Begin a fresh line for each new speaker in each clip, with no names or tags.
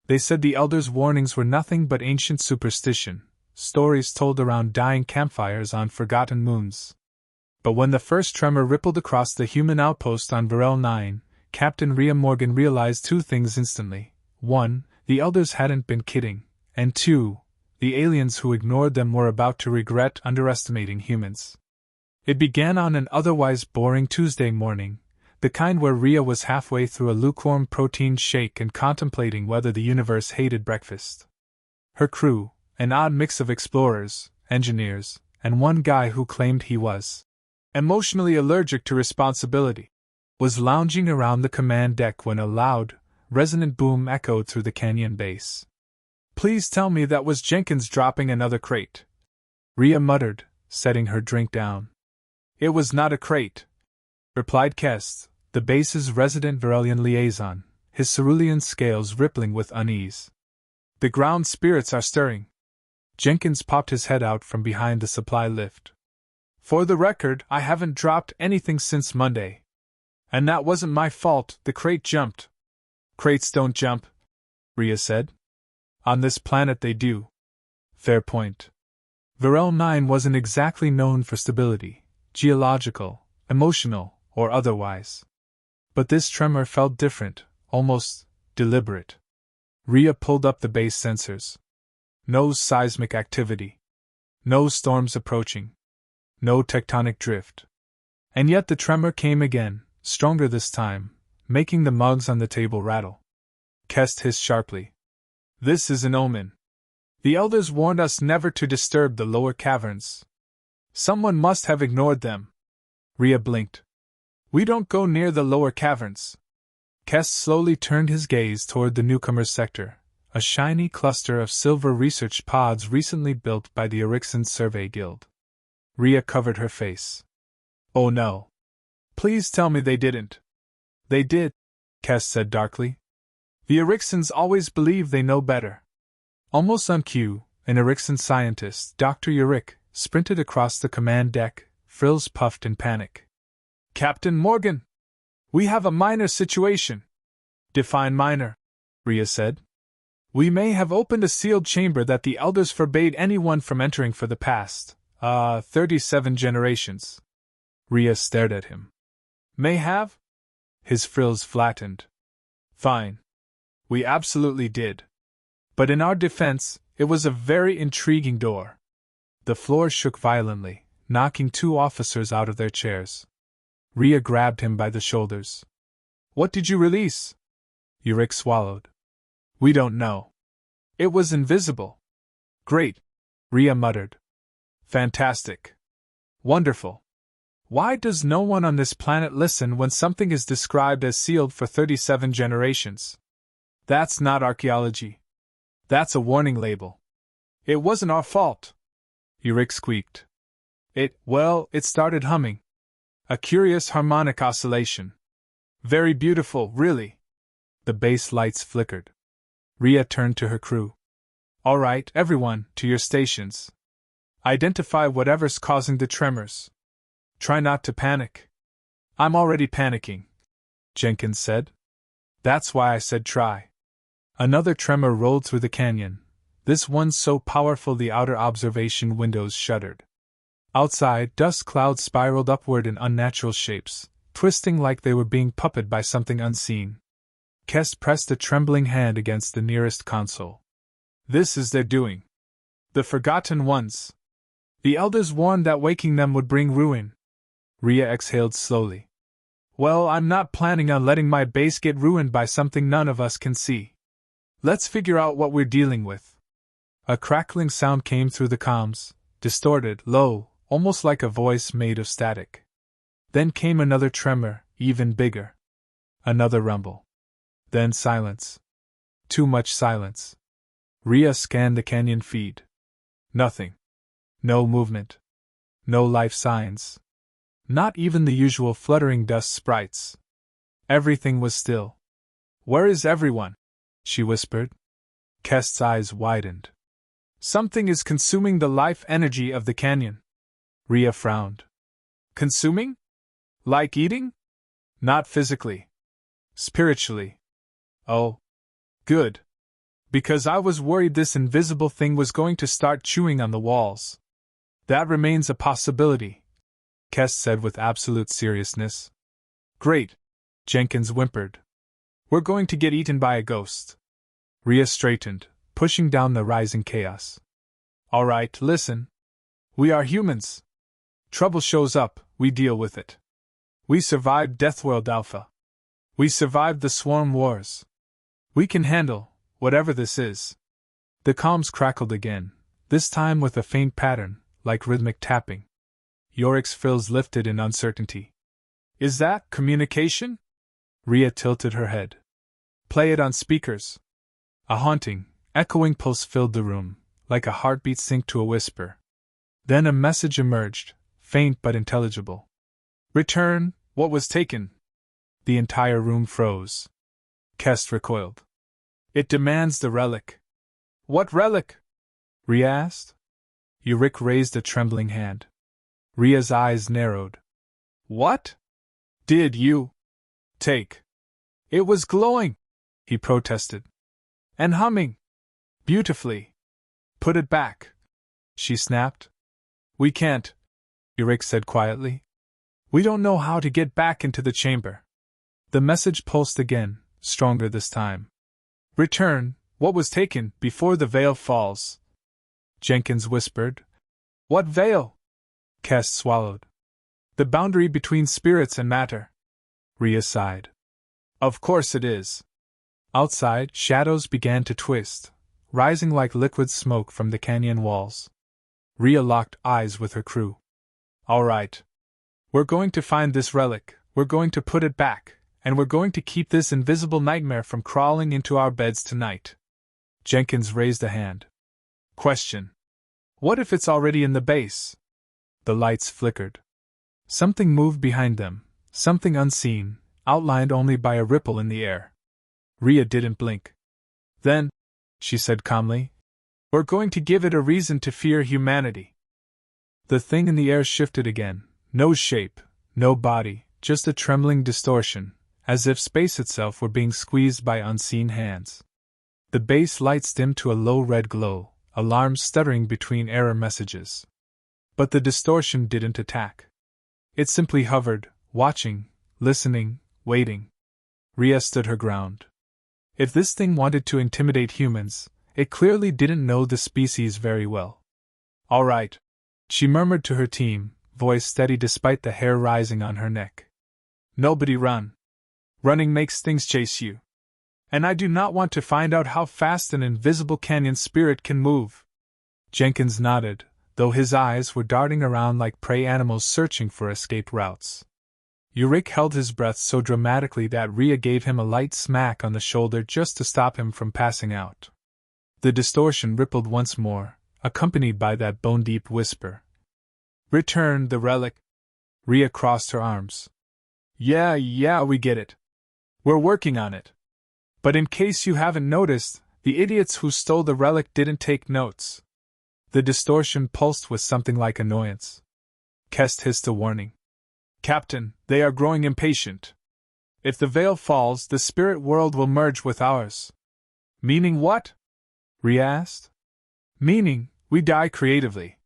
They said the elders' warnings were nothing but ancient superstition, stories told around dying campfires on forgotten moons. But when the first tremor rippled across the human outpost on Varel 9, Captain Rhea Morgan realized two things instantly. 1. The elders hadn't been kidding, and 2. The aliens who ignored them were about to regret underestimating humans. It began on an otherwise boring Tuesday morning, the kind where Rhea was halfway through a lukewarm protein shake and contemplating whether the universe hated breakfast. Her crew, an odd mix of explorers, engineers, and one guy who claimed he was emotionally allergic to responsibility, was lounging around the command deck when a loud, resonant boom echoed through the canyon base. "Please tell me that was Jenkins dropping another crate," Rhea muttered, setting her drink down. "It was not a crate," replied Kest, the base's resident Varelian liaison, his cerulean scales rippling with unease. "The ground spirits are stirring." Jenkins popped his head out from behind the supply lift. "For the record, I haven't dropped anything since Monday. And that wasn't my fault, the crate jumped." "Crates don't jump," Rhea said. "On this planet they do." Fair point. Varel 9 wasn't exactly known for stability, geological, emotional, or otherwise. But this tremor felt different, almost deliberate. Rhea pulled up the base sensors. No seismic activity. No storms approaching. No tectonic drift. And yet the tremor came again, stronger this time, making the mugs on the table rattle. Kest hissed sharply. "This is an omen. The elders warned us never to disturb the lower caverns. Someone must have ignored them." Rhea blinked. "We don't go near the lower caverns." Kest slowly turned his gaze toward the newcomer's sector, a shiny cluster of silver research pods recently built by the Erickson Survey Guild. Rhea covered her face. "Oh no. Please tell me they didn't." "They did," Kest said darkly. "The Ericksons always believe they know better." Almost on cue, an Erickson scientist, Dr. Urick, sprinted across the command deck, frills puffed in panic. "Captain Morgan! We have a minor situation." "Define minor," Rhea said. "We may have opened a sealed chamber that the elders forbade anyone from entering for the past, 37 generations." Rhea stared at him. "May have?" His frills flattened. "Fine. We absolutely did. But in our defense, it was a very intriguing door." The floor shook violently, knocking two officers out of their chairs. Rhea grabbed him by the shoulders. "What did you release?" Urick swallowed. "We don't know. It was invisible." "Great," Rhea muttered. "Fantastic. Wonderful. Why does no one on this planet listen when something is described as sealed for 37 generations? That's not archaeology. That's a warning label." "It wasn't our fault," Urick squeaked. It started humming. A curious harmonic oscillation. Very beautiful, really." The base lights flickered. Rhea turned to her crew. "All right, everyone, to your stations. Identify whatever's causing the tremors. Try not to panic." "I'm already panicking," Jenkins said. "That's why I said try." Another tremor rolled through the canyon, this one so powerful the outer observation windows shuddered. Outside, dust clouds spiraled upward in unnatural shapes, twisting like they were being puppeted by something unseen. Kest pressed a trembling hand against the nearest console. "This is their doing. The Forgotten Ones. The elders warned that waking them would bring ruin." Rhea exhaled slowly. "Well, I'm not planning on letting my base get ruined by something none of us can see. Let's figure out what we're dealing with." A crackling sound came through the comms, distorted, low, almost like a voice made of static. Then came another tremor, even bigger. Another rumble. Then silence. Too much silence. Rhea scanned the canyon feed. Nothing. No movement. No life signs. Not even the usual fluttering dust sprites. Everything was still. "Where is everyone?" she whispered. Kest's eyes widened. "Something is consuming the life energy of the canyon." Rhea frowned. "Consuming? Like eating?" "Not physically. Spiritually." "Oh. Good. Because I was worried this invisible thing was going to start chewing on the walls. That remains a possibility, Kest said with absolute seriousness. Great, Jenkins whimpered. We're going to get eaten by a ghost. Rhea straightened, pushing down the rising chaos. All right, listen. We are humans. Trouble shows up, we deal with it. We survived Deathworld Alpha. We survived the Swarm Wars. We can handle whatever this is. The comms crackled again, this time with a faint pattern, like rhythmic tapping. Yorick's frills lifted in uncertainty. Is that communication? Rhea tilted her head. Play it on speakers. A haunting, echoing pulse filled the room, like a heartbeat synced to a whisper. Then a message emerged, faint but intelligible. Return what was taken. The entire room froze. Kest recoiled. It demands the relic. What relic? Rhea asked. Yorick raised a trembling hand. Rhea's eyes narrowed. What did you take? It was glowing, he protested. And humming. Beautifully. Put it back, she snapped. We can't, Yorick said quietly. We don't know how to get back into the chamber. The message pulsed again, stronger this time. Return what was taken before the veil falls. Jenkins whispered. What veil? Kest swallowed. The boundary between spirits and matter. Rhea sighed. Of course it is. Outside, shadows began to twist, rising like liquid smoke from the canyon walls. Rhea locked eyes with her crew. All right. We're going to find this relic, we're going to put it back, and we're going to keep this invisible nightmare from crawling into our beds tonight. Jenkins raised a hand. Question. What if it's already in the base? The lights flickered. Something moved behind them, something unseen, outlined only by a ripple in the air. Rhea didn't blink. Then, she said calmly, we're going to give it a reason to fear humanity. The thing in the air shifted again, no shape, no body, just a trembling distortion, as if space itself were being squeezed by unseen hands. The base lights dimmed to a low red glow, alarms stuttering between error messages. But the distortion didn't attack. It simply hovered, watching, listening, waiting. Rhea stood her ground. If this thing wanted to intimidate humans, it clearly didn't know the species very well. All right, she murmured to her team, voice steady despite the hair rising on her neck. Nobody run. Running makes things chase you. And I do not want to find out how fast an invisible canyon spirit can move. Jenkins nodded, though his eyes were darting around like prey animals searching for escape routes. Yorick held his breath so dramatically that Rhea gave him a light smack on the shoulder just to stop him from passing out. The distortion rippled once more, accompanied by that bone-deep whisper. Return the relic. Rhea crossed her arms. Yeah, we get it. We're working on it. But in case you haven't noticed, the idiots who stole the relic didn't take notes. The distortion pulsed with something like annoyance. Kest hissed a warning. Captain, they are growing impatient. If the veil falls, the spirit world will merge with ours. Meaning what? Rhea asked. Meaning, we die creatively.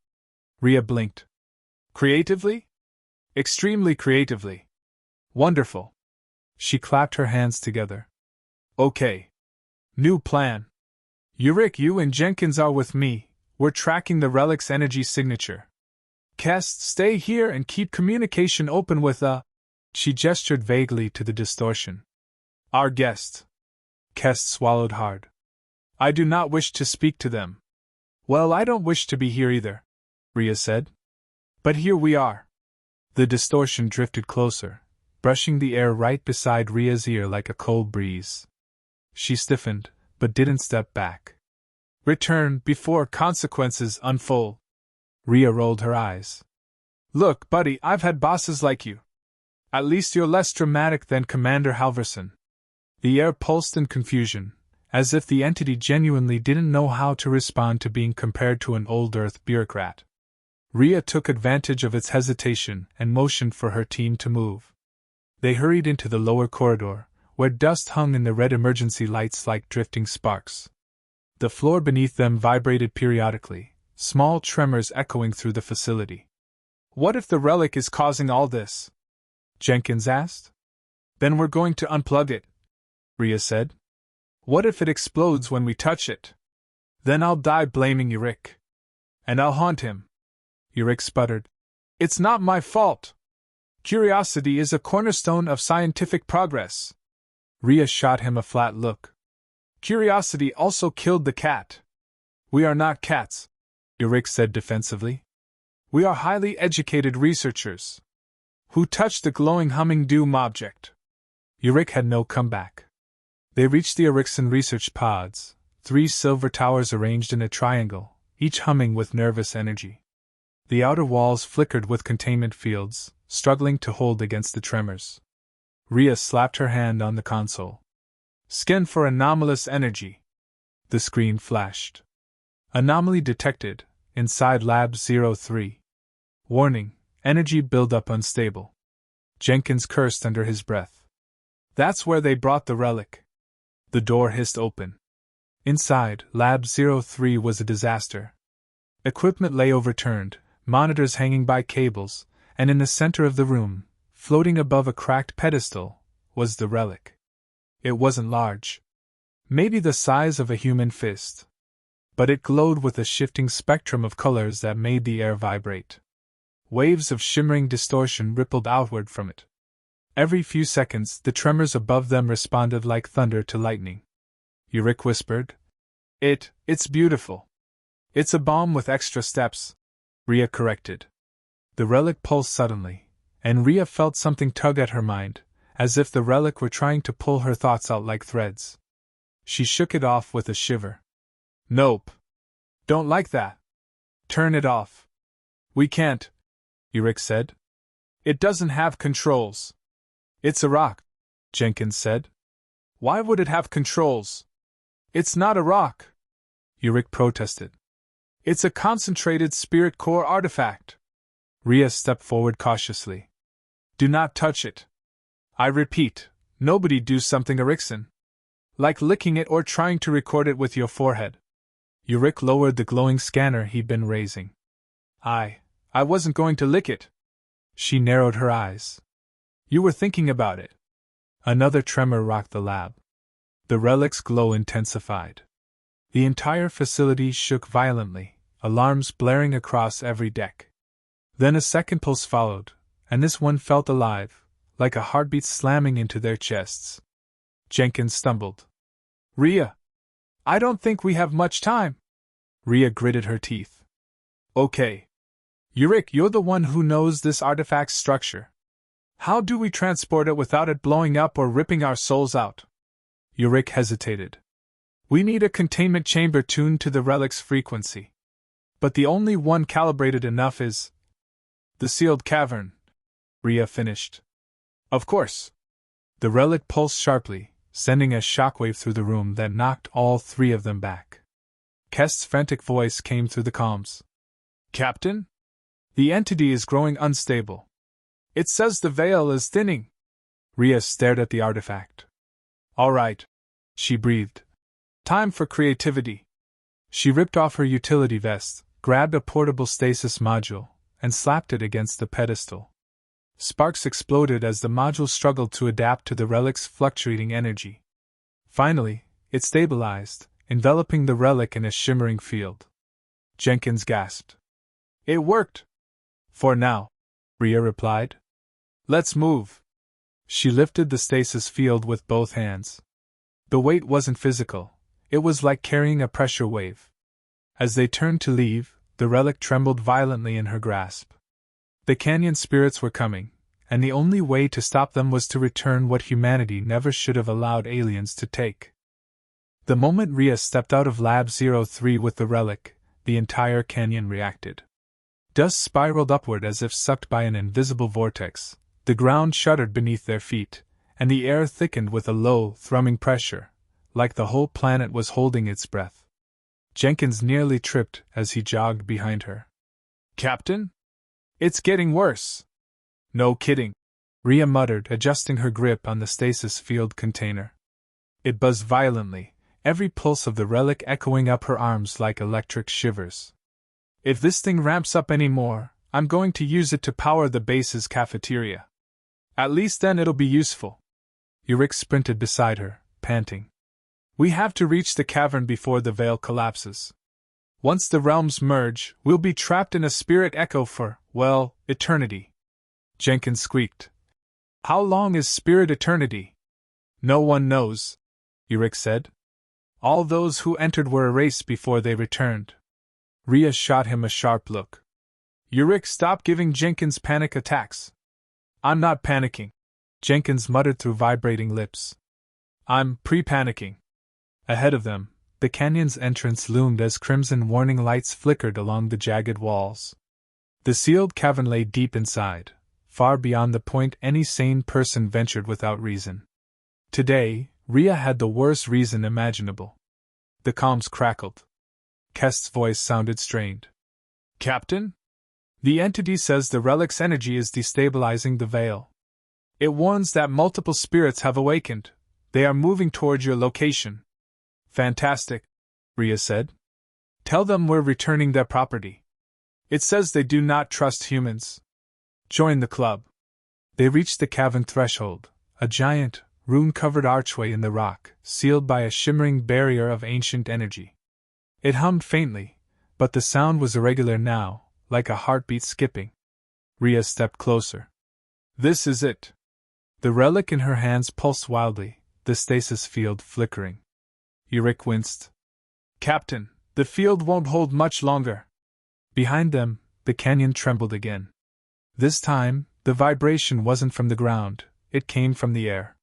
Rhea blinked. Creatively? Extremely creatively. Wonderful. She clapped her hands together. Okay. New plan. Yorick, you and Jenkins are with me. We're tracking the relic's energy signature. Kest, stay here and keep communication open with She gestured vaguely to the distortion. Our guest. Kest swallowed hard. I do not wish to speak to them. Well, I don't wish to be here either, Rhea said. But here we are. The distortion drifted closer, brushing the air right beside Rhea's ear like a cold breeze. She stiffened, but didn't step back. Return before consequences unfold. Rhea rolled her eyes. Look, buddy, I've had bosses like you. At least you're less dramatic than Commander Halverson. The air pulsed in confusion, as if the entity genuinely didn't know how to respond to being compared to an old Earth bureaucrat. Rhea took advantage of its hesitation and motioned for her team to move. They hurried into the lower corridor, where dust hung in the red emergency lights like drifting sparks. The floor beneath them vibrated periodically, small tremors echoing through the facility. What if the relic is causing all this? Jenkins asked. Then we're going to unplug it, Rhea said. What if it explodes when we touch it? Then I'll die blaming Yurik. And I'll haunt him. Yurik sputtered. It's not my fault. Curiosity is a cornerstone of scientific progress. Rhea shot him a flat look. Curiosity also killed the cat. We are not cats, Yurik said defensively. We are highly educated researchers. Who touched the glowing humming doom object? Yurik had no comeback. They reached the Erickson research pods, 3 silver towers arranged in a triangle, each humming with nervous energy. The outer walls flickered with containment fields, struggling to hold against the tremors. Rhea slapped her hand on the console. Scan for anomalous energy. The screen flashed. Anomaly detected, inside Lab 03. Warning, energy buildup unstable. Jenkins cursed under his breath. That's where they brought the relic. The door hissed open. Inside, Lab 03 was a disaster. Equipment lay overturned, monitors hanging by cables, and in the center of the room, floating above a cracked pedestal, was the relic. It wasn't large. Maybe the size of a human fist. But it glowed with a shifting spectrum of colors that made the air vibrate. Waves of shimmering distortion rippled outward from it. Every few seconds, the tremors above them responded like thunder to lightning. Yurik whispered. It's beautiful. It's a bomb with extra steps, Rhea corrected. The relic pulsed suddenly, and Rhea felt something tug at her mind, as if the relic were trying to pull her thoughts out like threads. She shook it off with a shiver. Nope. Don't like that. Turn it off. We can't, Yurik said. It doesn't have controls. It's a rock, Jenkins said. Why would it have controls? It's not a rock, Yurik protested. It's a concentrated spirit core artifact. Rhea stepped forward cautiously. Do not touch it. I repeat, nobody do something Erickson. Like licking it or trying to record it with your forehead. Yurik lowered the glowing scanner he'd been raising. I wasn't going to lick it. She narrowed her eyes. You were thinking about it. Another tremor rocked the lab. The relic's glow intensified. The entire facility shook violently, alarms blaring across every deck. Then a second pulse followed, and this one felt alive, like a heartbeat slamming into their chests. Jenkins stumbled. Rhea! I don't think we have much time. Rhea gritted her teeth. Okay. Yurik, you're the one who knows this artifact's structure. How do we transport it without it blowing up or ripping our souls out? Yurik hesitated. We need a containment chamber tuned to the relic's frequency. But the only one calibrated enough is the sealed cavern, Rhea finished. Of course. The relic pulsed sharply, sending a shockwave through the room that knocked all 3 of them back. Kest's frantic voice came through the comms. Captain? The entity is growing unstable. It says the veil is thinning. Rhea stared at the artifact. All right, she breathed. Time for creativity. She ripped off her utility vest, grabbed a portable stasis module, and slapped it against the pedestal. Sparks exploded as the module struggled to adapt to the relic's fluctuating energy. Finally, it stabilized, enveloping the relic in a shimmering field. Jenkins gasped. It worked! For now, Rhea replied. Let's move. She lifted the stasis field with both hands. The weight wasn't physical, it was like carrying a pressure wave. As they turned to leave, the relic trembled violently in her grasp. The canyon spirits were coming, and the only way to stop them was to return what humanity never should have allowed aliens to take. The moment Rhea stepped out of Lab 03 with the relic, the entire canyon reacted. Dust spiraled upward as if sucked by an invisible vortex, the ground shuddered beneath their feet, and the air thickened with a low, thrumming pressure, like the whole planet was holding its breath. Jenkins nearly tripped as he jogged behind her. Captain? It's getting worse. No kidding, Rhea muttered, adjusting her grip on the stasis field container. It buzzed violently, every pulse of the relic echoing up her arms like electric shivers. If this thing ramps up any more, I'm going to use it to power the base's cafeteria. At least then it'll be useful. Yurik sprinted beside her, panting. We have to reach the cavern before the veil collapses. Once the realms merge, we'll be trapped in a spirit echo for, well, eternity. Jenkins squeaked. How long is spirit eternity? No one knows, Yurik said. All those who entered were erased before they returned. Rhea shot him a sharp look. Yurik, stop giving Jenkins panic attacks. I'm not panicking, Jenkins muttered through vibrating lips. I'm pre-panicking. Ahead of them, the canyon's entrance loomed as crimson warning lights flickered along the jagged walls. The sealed cavern lay deep inside, far beyond the point any sane person ventured without reason. Today, Rhea had the worst reason imaginable. The comms crackled. Kest's voice sounded strained. Captain? The entity says the relic's energy is destabilizing the veil. It warns that multiple spirits have awakened. They are moving toward your location. Fantastic, Rhea said. Tell them we're returning their property. It says they do not trust humans. Join the club. They reached the cavern threshold, a giant, rune-covered archway in the rock, sealed by a shimmering barrier of ancient energy. It hummed faintly, but the sound was irregular now, like a heartbeat skipping. Rhea stepped closer. This is it. The relic in her hands pulsed wildly, the stasis field flickering. Yurik winced. Captain, the field won't hold much longer. Behind them, the canyon trembled again. This time, the vibration wasn't from the ground, it came from the air.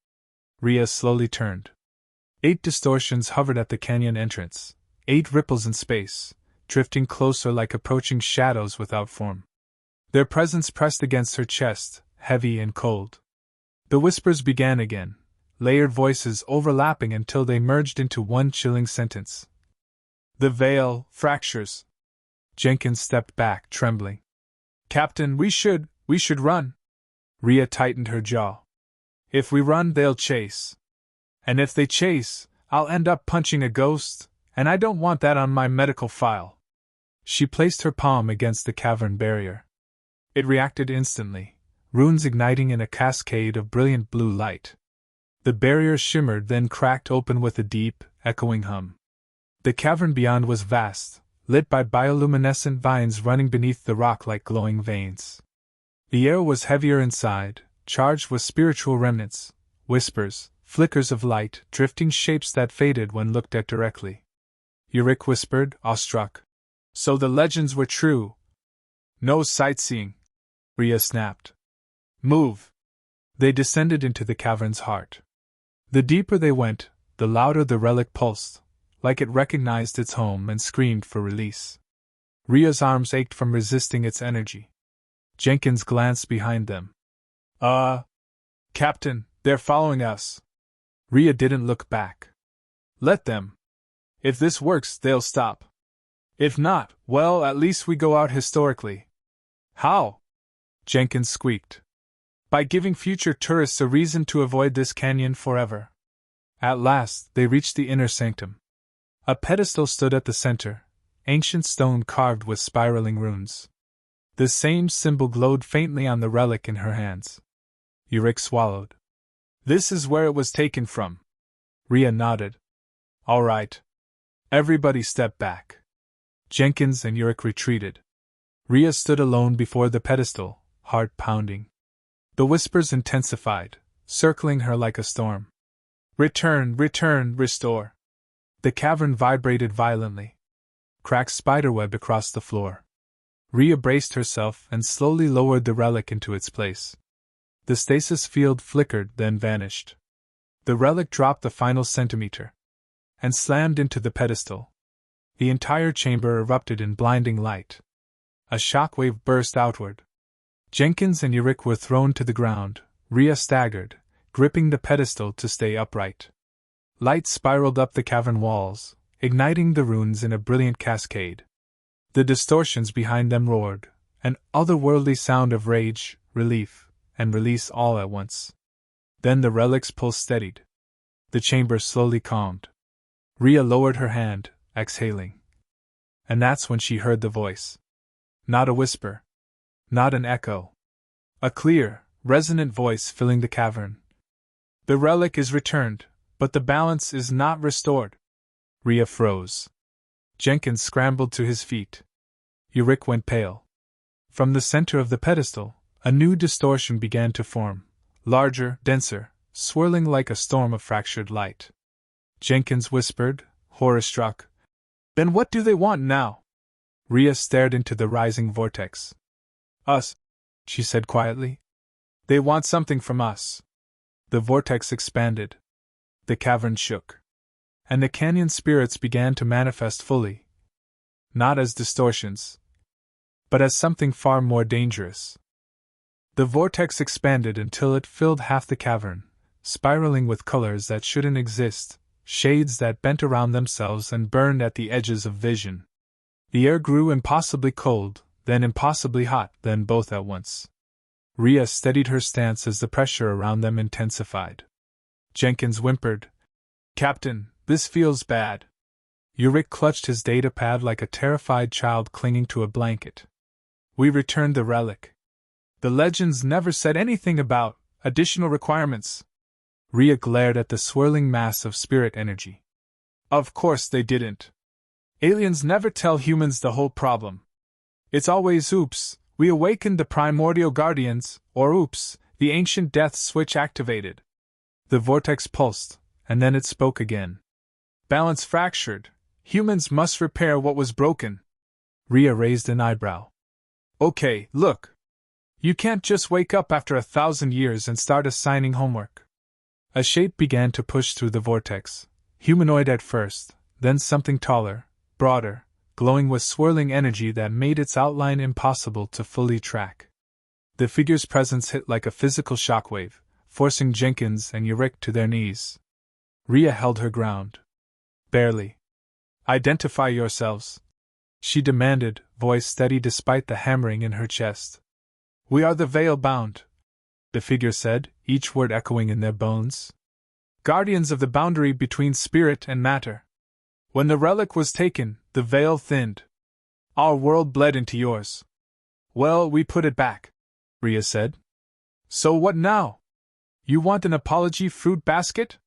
Rhea slowly turned. 8 distortions hovered at the canyon entrance, 8 ripples in space, drifting closer like approaching shadows without form. Their presence pressed against her chest, heavy and cold. The whispers began again, layered voices overlapping until they merged into one chilling sentence. The veil fractures. Jenkins stepped back, trembling. Captain, we should run. Rhea tightened her jaw. If we run, they'll chase. And if they chase, I'll end up punching a ghost, and I don't want that on my medical file. She placed her palm against the cavern barrier. It reacted instantly, runes igniting in a cascade of brilliant blue light. The barrier shimmered, then cracked open with a deep, echoing hum. The cavern beyond was vast, lit by bioluminescent vines running beneath the rock like glowing veins. The air was heavier inside, charged with spiritual remnants, whispers, flickers of light, drifting shapes that faded when looked at directly. Yurik whispered, awestruck. So the legends were true. No sightseeing, Rhea snapped. Move. They descended into the cavern's heart. The deeper they went, the louder the relic pulsed, like it recognized its home and screamed for release. Rhea's arms ached from resisting its energy. Jenkins glanced behind them. Captain, they're following us. Rhea didn't look back. Let them. If this works, they'll stop. If not, well, at least we go out historically. How? Jenkins squeaked. By giving future tourists a reason to avoid this canyon forever. At last, they reached the inner sanctum. A pedestal stood at the center, ancient stone carved with spiraling runes. The same symbol glowed faintly on the relic in her hands. Yurik swallowed. This is where it was taken from. Rhea nodded. All right. Everybody step back. Jenkins and Yurik retreated. Rhea stood alone before the pedestal, heart pounding. The whispers intensified, circling her like a storm. Return, return, restore. The cavern vibrated violently. Cracks spiderwebbed across the floor. Rhea braced herself and slowly lowered the relic into its place. The stasis field flickered, then vanished. The relic dropped the final centimeter and slammed into the pedestal. The entire chamber erupted in blinding light. A shockwave burst outward. Jenkins and Yurik were thrown to the ground. Rhea staggered, gripping the pedestal to stay upright. Light spiraled up the cavern walls, igniting the runes in a brilliant cascade. The distortions behind them roared, an otherworldly sound of rage, relief, and release all at once. Then the relic's pulse steadied. The chamber slowly calmed. Rhea lowered her hand, exhaling. And that's when she heard the voice. Not a whisper. Not an echo. A clear, resonant voice filling the cavern. The relic is returned, but the balance is not restored. Rhea froze. Jenkins scrambled to his feet. Uric went pale. From the center of the pedestal, a new distortion began to form, larger, denser, swirling like a storm of fractured light. Jenkins whispered, horror-struck. Then what do they want now? Rhea stared into the rising vortex. Us, she said quietly. They want something from us. The vortex expanded. The cavern shook. And the canyon spirits began to manifest fully. Not as distortions, but as something far more dangerous. The vortex expanded until it filled half the cavern, spiraling with colors that shouldn't exist, shades that bent around themselves and burned at the edges of vision. The air grew impossibly cold, then impossibly hot, then both at once. Rhea steadied her stance as the pressure around them intensified. Jenkins whimpered, Captain, this feels bad. Uric clutched his datapad like a terrified child clinging to a blanket. We returned the relic. The legends never said anything about additional requirements. Rhea glared at the swirling mass of spirit energy. Of course they didn't. Aliens never tell humans the whole problem. It's always oops, we awakened the primordial guardians, or oops, the ancient death switch activated. The vortex pulsed, and then it spoke again. Balance fractured. Humans must repair what was broken. Rhea raised an eyebrow. Okay, look. You can't just wake up after 1,000 years and start assigning homework. A shape began to push through the vortex, humanoid at first, then something taller, broader, glowing with swirling energy that made its outline impossible to fully track. The figure's presence hit like a physical shockwave, forcing Jenkins and Uric to their knees. Rhea held her ground. Barely. Identify yourselves, she demanded, voice steady despite the hammering in her chest. We are the Veilbound, the figure said, each word echoing in their bones. Guardians of the boundary between spirit and matter. When the relic was taken, the veil thinned. Our world bled into yours. Well, we put it back, Rhea said. So what now? You want an apology fruit basket?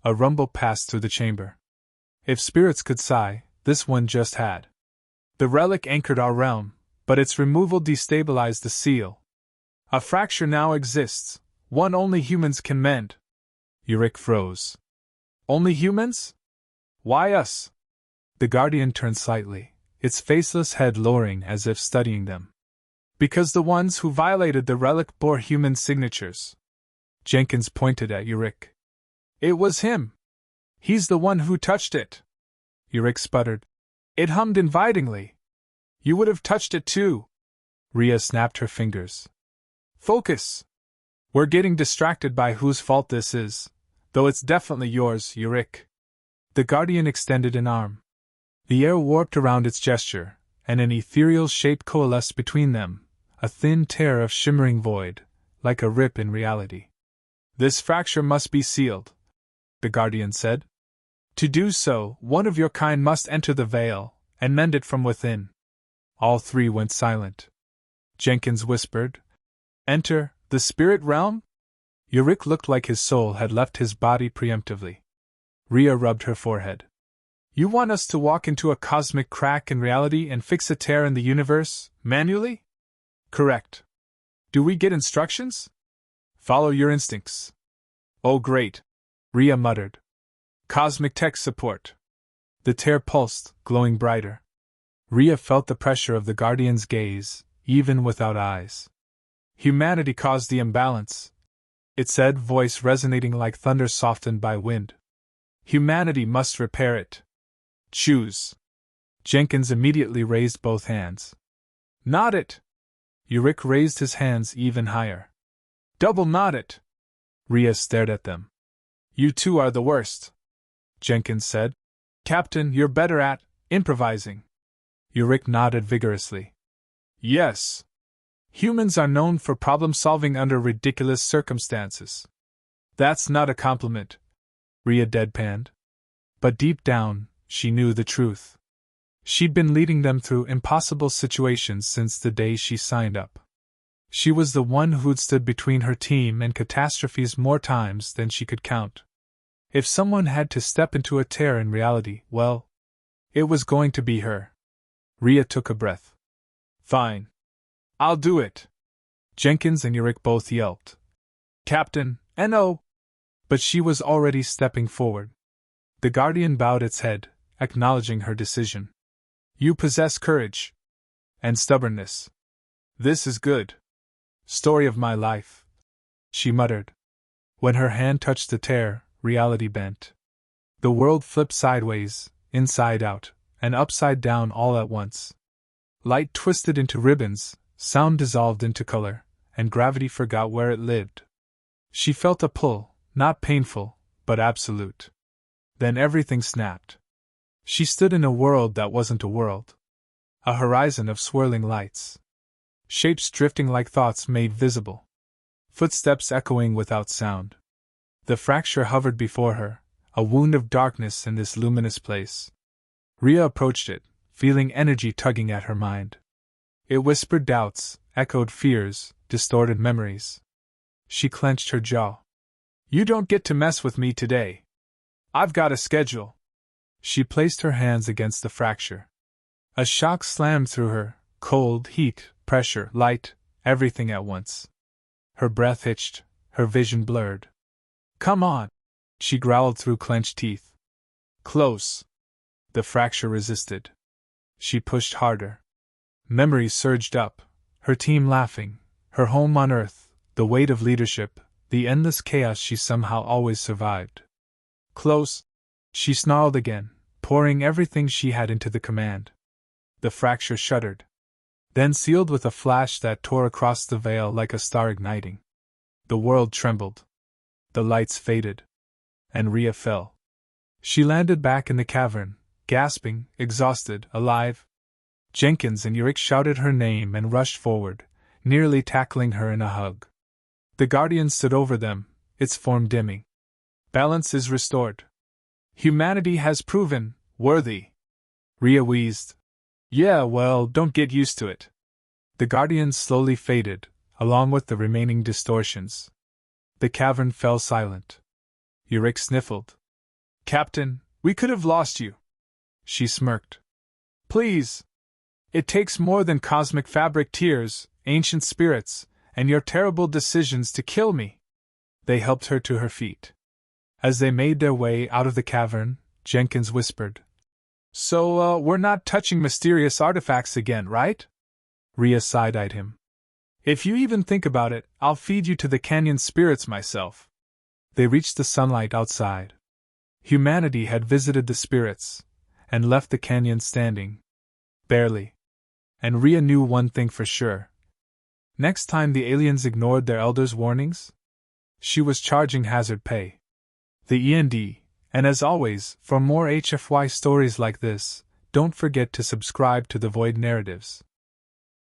A rumble passed through the chamber. If spirits could sigh, this one just had. The relic anchored our realm, but its removal destabilized the seal. A fracture now exists, one only humans can mend. Uric froze. Only humans? Why us? The guardian turned slightly, its faceless head lowering as if studying them. Because the ones who violated the relic bore human signatures. Jenkins pointed at Uric. It was him. He's the one who touched it. Uric sputtered. It hummed invitingly. You would have touched it too. Rhea snapped her fingers. Focus. We're getting distracted by whose fault this is, though it's definitely yours, Uric. The guardian extended an arm. The air warped around its gesture, and an ethereal shape coalesced between them, a thin tear of shimmering void, like a rip in reality. This fracture must be sealed, the guardian said. To do so, one of your kind must enter the veil, and mend it from within. All three went silent. Jenkins whispered, Enter the spirit realm? Uric looked like his soul had left his body preemptively. Rhea rubbed her forehead. You want us to walk into a cosmic crack in reality and fix a tear in the universe, manually? Correct. Do we get instructions? Follow your instincts. Oh great, Rhea muttered. Cosmic tech support. The tear pulsed, glowing brighter. Rhea felt the pressure of the guardian's gaze, even without eyes. Humanity caused the imbalance, it said, voice resonating like thunder softened by wind. Humanity must repair it. Choose. Jenkins immediately raised both hands. Not it. Uric raised his hands even higher. Double not it. Rhea stared at them. You two are the worst, Jenkins said. Captain, you're better at improvising. Uric nodded vigorously. Yes. Humans are known for problem-solving under ridiculous circumstances. That's not a compliment, Rhea deadpanned. But deep down, she knew the truth. She'd been leading them through impossible situations since the day she signed up. She was the one who'd stood between her team and catastrophes more times than she could count. If someone had to step into a tear in reality, well, it was going to be her. Rhea took a breath. Fine. I'll do it. Jenkins and Uric both yelped. Captain, N.O. But she was already stepping forward. The Guardian bowed its head, acknowledging her decision. You possess courage. And stubbornness. This is good. Story of my life. She muttered. When her hand touched the tear, reality bent. The world flipped sideways, inside out, and upside down all at once. Light twisted into ribbons, sound dissolved into color, and gravity forgot where it lived. She felt a pull, not painful, but absolute. Then everything snapped. She stood in a world that wasn't a world. A horizon of swirling lights. Shapes drifting like thoughts made visible. Footsteps echoing without sound. The fracture hovered before her, a wound of darkness in this luminous place. Rhea approached it, feeling energy tugging at her mind. It whispered doubts, echoed fears, distorted memories. She clenched her jaw. You don't get to mess with me today. I've got a schedule. She placed her hands against the fracture. A shock slammed through her, cold, heat, pressure, light, everything at once. Her breath hitched, her vision blurred. Come on, she growled through clenched teeth. Close. The fracture resisted. She pushed harder. Memories surged up, her team laughing, her home on Earth, the weight of leadership, the endless chaos she somehow always survived. Close. She snarled again, pouring everything she had into the command. The fracture shuddered. Then sealed with a flash that tore across the veil like a star igniting. The world trembled. The lights faded. And Rhea fell. She landed back in the cavern, gasping, exhausted, alive. Jenkins and Uric shouted her name and rushed forward, nearly tackling her in a hug. The Guardian stood over them, its form dimming. Balance is restored. Humanity has proven worthy. Rhea wheezed. Yeah, well, don't get used to it. The Guardians slowly faded, along with the remaining distortions. The cavern fell silent. Uric sniffled. Captain, we could have lost you. She smirked. Please. It takes more than cosmic fabric tears, ancient spirits, and your terrible decisions to kill me. They helped her to her feet. As they made their way out of the cavern, Jenkins whispered. So, we're not touching mysterious artifacts again, right? Rhea side-eyed him. If you even think about it, I'll feed you to the canyon spirits myself. They reached the sunlight outside. Humanity had visited the spirits, and left the canyon standing. Barely. And Rhea knew one thing for sure. Next time the aliens ignored their elders' warnings, she was charging hazard pay. The END. And as always, for more HFY stories like this, don't forget to subscribe to the Void Narratives.